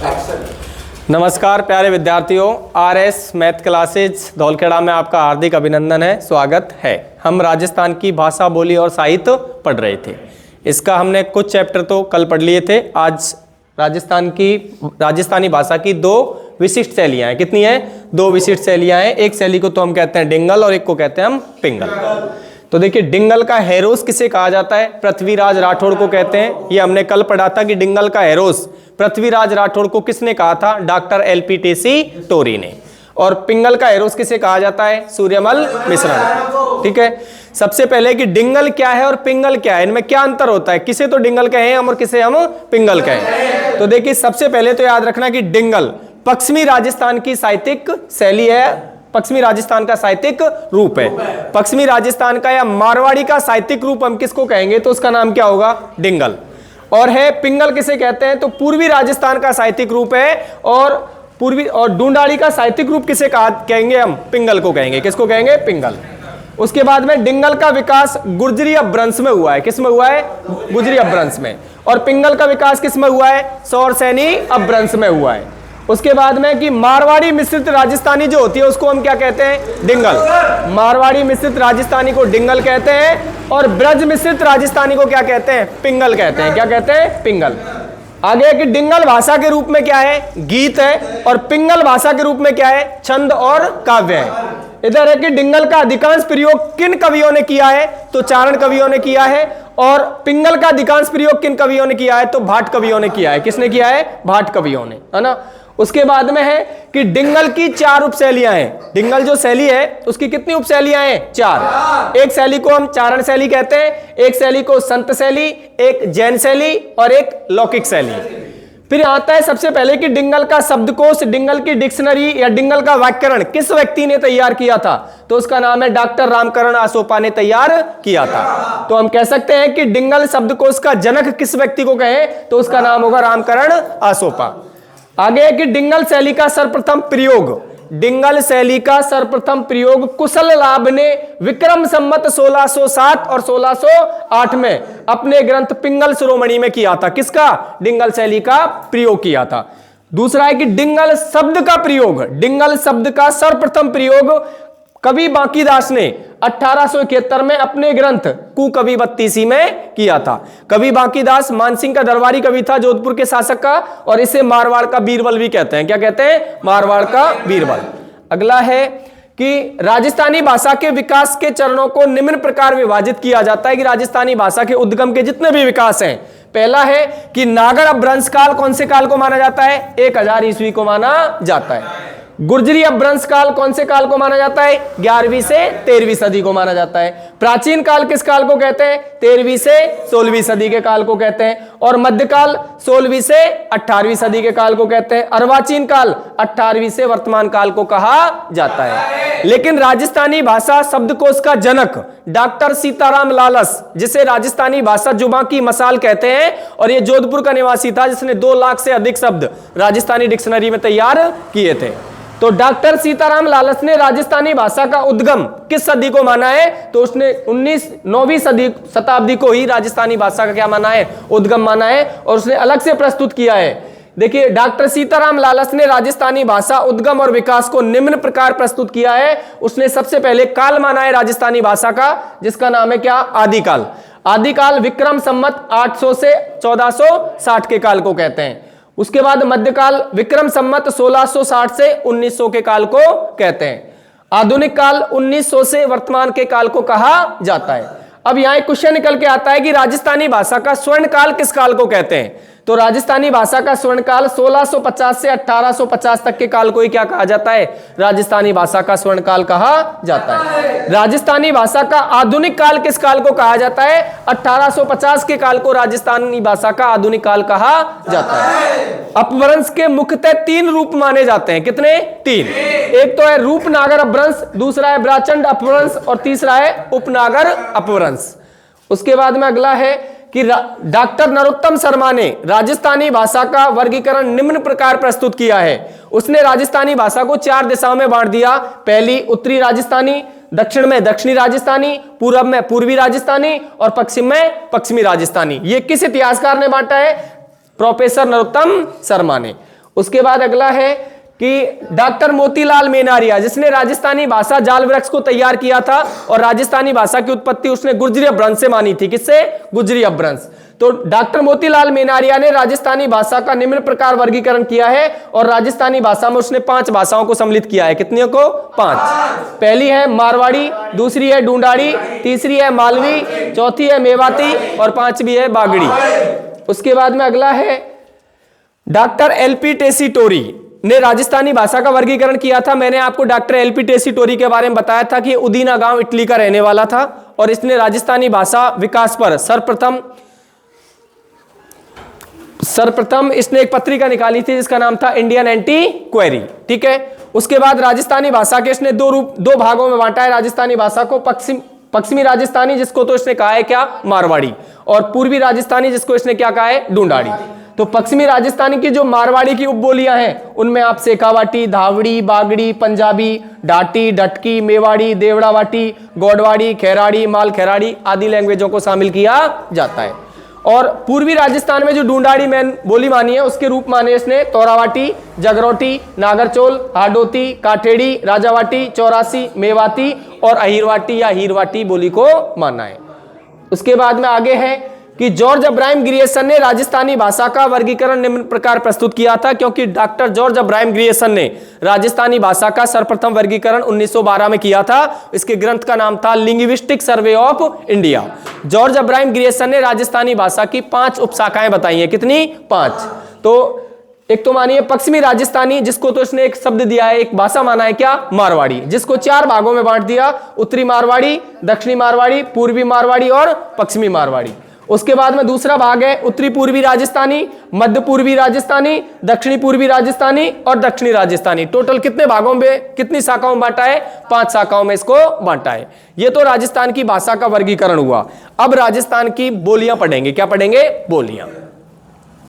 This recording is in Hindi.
नमस्कार प्यारे विद्यार्थियों, आरएस मैथ क्लासेज धौलखेड़ा में आपका हार्दिक अभिनंदन है, स्वागत है। हम राजस्थान की भाषा, बोली और साहित्य पढ़ रहे थे। इसका हमने कुछ चैप्टर तो कल पढ़ लिए थे। आज राजस्थानी भाषा की दो विशिष्ट शैलियां हैं। कितनी हैं? दो विशिष्ट शैलियां हैं। एक शैली को तो हम कहते हैं डिंगल और एक को कहते हैं हम पिंगल। तो देखिए, डिंगल का हेरोस किसे कहा जाता है? पृथ्वीराज राठौड़ को कहते हैं। ये हमने कल पढ़ा था कि डिंगल का हेरोस पृथ्वीराज राठौड़ को किसने कहा था? डॉक्टर एलपी टेसी टोरी ने। और पिंगल का हेरोस किसे कहा जाता है? सूर्यमल मिश्रा ने। ठीक है, सबसे पहले कि डिंगल क्या है और पिंगल क्या है, इनमें क्या अंतर होता है? किसे तो डिंगल कहें हम और किसे हम पिंगल कहें। तो देखिए, सबसे पहले तो याद रखना कि डिंगल पश्चिमी राजस्थान की साहित्यिक शैली है, पश्चिमी राजस्थान का साहित्यिक रूप है। पश्चिमी राजस्थान का या मारवाड़ी का साहित्यिक रूप हम किसको कहेंगे तो उसका नाम क्या होगा? डिंगल। और है पिंगल किसे कहते हैं? तो पूर्वी राजस्थान का साहित्यिक रूप है। और पूर्वी और ढूंढाड़ी का साहित्यिक रूप किसे कहेंगे हम? पिंगल को कहेंगे। किसको कहेंगे? पिंगल। उसके बाद में डिंगल का विकास गुर्जरी अपभ्रंश में हुआ है। किस में हुआ है? गुर्जरी अपभ्रंश में। और पिंगल का विकास किस में हुआ है? सौरसैनी अपभ्रंश में हुआ है। उसके बाद में कि मारवाड़ी मिश्रित राजस्थानी जो होती है उसको हम क्या कहते हैं? डिंगल। मारवाड़ी मिश्रित राजस्थानी को डिंगल कहते हैं। और ब्रज मिश्रित राजस्थानी को क्या कहते हैं? पिंगल कहते हैं। क्या कहते हैं? पिंगल। आगे कि डिंगल भाषा के रूप में क्या है? गीत है। और पिंगल भाषा के रूप में क्या है? छंद और काव्य है। इधर है कि डिंगल का अधिकांश प्रयोग किन कवियों ने किया है? तो चारण कवियों ने किया है। और पिंगल का अधिकांश प्रयोग किन कवियों ने किया है? तो भाट कवियों ने किया है। किसने किया है? भाट कवियों ने, है ना। उसके बाद में है कि डिंगल की 4 उपशैलियां हैं। डिंगल जो शैली है उसकी कितनी उपशैलियां हैं? 4। एक शैली को हम चारण शैली कहते हैं, एक शैली को संत शैली, एक जैन शैली और एक लौकिक शैली। फिर आता है सबसे पहले कि डिंगल का शब्दकोश, डिंगल की डिक्शनरी या डिंगल का व्याकरण किस व्यक्ति ने तैयार किया था? तो उसका नाम है डॉक्टर रामकरण आसोपा ने तैयार किया था। तो हम कह सकते हैं कि डिंगल शब्दकोश का जनक किस व्यक्ति को कहें तो उसका नाम होगा रामकरण आसोपा। आगे कि डिंगल शैली का सर्वप्रथम प्रयोग, डिंगल शैली का सर्वप्रथम प्रयोग कुशल लाभ ने विक्रम संवत 1607 और 1608 में अपने ग्रंथ पिंगल शिरोमणि में किया था। किसका? डिंगल शैली का प्रयोग किया था। दूसरा है कि डिंगल शब्द का प्रयोग, डिंगल शब्द का सर्वप्रथम प्रयोग कवि बांकीदास ने 1871 में अपने ग्रंथ कुकवि बत्तीसी में किया था। कवि बांकीदास मानसिंह का दरबारी कवि था, जोधपुर के शासक का, और इसे मारवाड़ का बीरबल भी कहते हैं। क्या कहते हैं? मारवाड़ का बीरबल। अगला है कि राजस्थानी भाषा के विकास के चरणों को निम्न प्रकार विभाजित किया जाता है कि राजस्थानी भाषा के उद्गम के जितने भी विकास हैं। पहला है कि नागर अपभ्रंश काल कौन से काल को माना जाता है? 1000 ईस्वी को माना जाता है। गुर्जरी अपभ्रंश काल कौन से काल को माना जाता है? 11वीं से 13वीं सदी को माना जाता है। प्राचीन काल किस काल को कहते हैं? 13वीं से 16वीं सदी के काल को कहते हैं। और मध्यकाल 16वीं से 18वीं सदी के काल को कहते हैं। अर्वाचीन काल 18वीं से वर्तमान काल को कहा जाता है। लेकिन राजस्थानी भाषा शब्दकोश का जनक डॉक्टर सीताराम लालस, जिसे राजस्थानी भाषा जुबां की मसाल कहते हैं, और ये जोधपुर का निवासी था जिसने 2 लाख से अधिक शब्द राजस्थानी डिक्शनरी में तैयार किए थे। तो डॉक्टर सीताराम लालस ने राजस्थानी भाषा का उद्गम किस सदी को माना है? तो उसने 9वीं शताब्दी को ही राजस्थानी भाषा का क्या माना है? उद्गम माना है। और उसने अलग से प्रस्तुत किया है। देखिए, डॉक्टर सीताराम लालस ने राजस्थानी भाषा उद्गम और विकास को निम्न प्रकार प्रस्तुत किया है। उसने सबसे पहले काल माना है राजस्थानी भाषा का, जिसका नाम है क्या? आदिकाल। आदिकाल विक्रम संवत 800 से 1460 के काल को कहते हैं। उसके बाद मध्यकाल विक्रम संवत 1660 से 1900 के काल को कहते हैं। आधुनिक काल 1900 से वर्तमान के काल को कहा जाता है। अब यहां एक क्वेश्चन निकल के आता है कि राजस्थानी भाषा का स्वर्ण काल किस काल को कहते हैं? तो राजस्थानी भाषा का स्वर्ण काल 1650 से 1850 तक के काल को ही क्या कहा जाता है? राजस्थानी भाषा का स्वर्ण काल कहा जाता है। राजस्थानी भाषा का आधुनिक काल किस काल को कहा जाता है? 1850 के काल को राजस्थानी भाषा का आधुनिक काल कहा जाता है। अपभ्रंश के मुख्यतः 3 रूप माने जाते हैं। कितने? 3। एक तो है रूपनागर अपभ्रंश, दूसरा है ब्राचंड अपभ्रंश और तीसरा है उपनागर अपभ्रंश। उसके बाद में अगला है कि डॉक्टर नरोत्तम शर्मा ने राजस्थानी भाषा का वर्गीकरण निम्न प्रकार प्रस्तुत किया है। उसने राजस्थानी भाषा को 4 दिशाओं में बांट दिया। पहली उत्तरी राजस्थानी, दक्षिण में दक्षिणी राजस्थानी, पूर्व में पूर्वी राजस्थानी और पश्चिम में पश्चिमी राजस्थानी। ये किस इतिहासकार ने बांटा है? प्रोफेसर नरोत्तम शर्मा ने। उसके बाद अगला है कि डॉक्टर मोतीलाल मेनारिया, जिसने राजस्थानी भाषा जाल वृक्ष को तैयार किया था और राजस्थानी भाषा की उत्पत्ति उसने गुर्जरी अपभ्रंश से मानी थी। किससे? गुर्जरी अपभ्रंश। तो डॉक्टर मोतीलाल मेनारिया ने राजस्थानी भाषा का निम्न प्रकार वर्गीकरण किया है और राजस्थानी भाषा में उसने 5 भाषाओं को सम्मिलित किया है। कितनी को? 5। पहली है मारवाड़ी, दूसरी है ढूंढाड़ी, तीसरी है मालवी, चौथी है मेवाती और 5वीं है बागड़ी। उसके बाद में अगला है डॉक्टर एलपी टेसीटोरी ने राजस्थानी भाषा का वर्गीकरण किया था। मैंने आपको डॉक्टर एलपी टेसीटोरी के बारे में बताया था कि उदीना गांव इटली का रहने वाला था और इसने राजस्थानी भाषा विकास पर सर्वप्रथम इसने एक पत्रिका निकाली थी जिसका नाम था इंडियन एंटी क्वेरी। ठीक है। उसके बाद राजस्थानी भाषा के इसने दो भागों में बांटा है राजस्थानी भाषा को, पश्चिमी राजस्थानी जिसको तो इसने कहा है क्या? मारवाड़ी, और पूर्वी राजस्थानी जिसको इसने क्या कहा है? ढूंढाड़ी। तो पश्चिमी राजस्थानी की जो मारवाड़ी की उपबोलियां हैं उनमें आप शेखावाटी, धावड़ी, बागड़ी, पंजाबी, डाटी, डटकी, मेवाड़ी, देवड़ावाटी, गोडवाड़ी, खेराड़ी, माल खेराड़ी आदि लैंग्वेजों को शामिल किया जाता है। और पूर्वी राजस्थान में जो ढूंढाड़ी मैन बोली मानी है उसके रूप माने इसने तोरावाटी, जगरोटी, नागरचोल, हाडोती, काठेड़ी, राजावाटी, चौरासी, मेवाती और अहिरवाटी या हीरवाटी बोली को माना है। उसके बाद में आगे है कि जॉर्ज अब्राहम ग्रियर्सन ने राजस्थानी भाषा का वर्गीकरण निम्न प्रकार प्रस्तुत किया था, क्योंकि डॉक्टर जॉर्ज अब्राहम ग्रियर्सन ने राजस्थानी भाषा का सर्वप्रथम वर्गीकरण 1912 में किया था। इसके ग्रंथ का नाम था linguistic survey of India. George Abraham Grierson ने राजस्थानी भाषा की 5 उपशाखाएं बताई हैं। कितनी? 5। तो एक तो मानिए पश्चिमी राजस्थानी, जिसको तो इसने एक शब्द दिया है, एक भाषा माना है क्या? मारवाड़ी, जिसको 4 भागों में बांट दिया, उत्तरी मारवाड़ी, दक्षिणी मारवाड़ी, पूर्वी मारवाड़ी और पश्चिमी मारवाड़ी। उसके बाद में दूसरा भाग है उत्तरी पूर्वी राजस्थानी, मध्य पूर्वी राजस्थानी, दक्षिणी पूर्वी राजस्थानी और दक्षिणी राजस्थानी। टोटल कितने भागों में, कितनी शाखाओं में बांटा है? 5 शाखाओं में इसको बांटा है। ये तो राजस्थान की भाषा का वर्गीकरण हुआ। अब राजस्थान की बोलियां पढ़ेंगे। क्या पढ़ेंगे? बोलियां।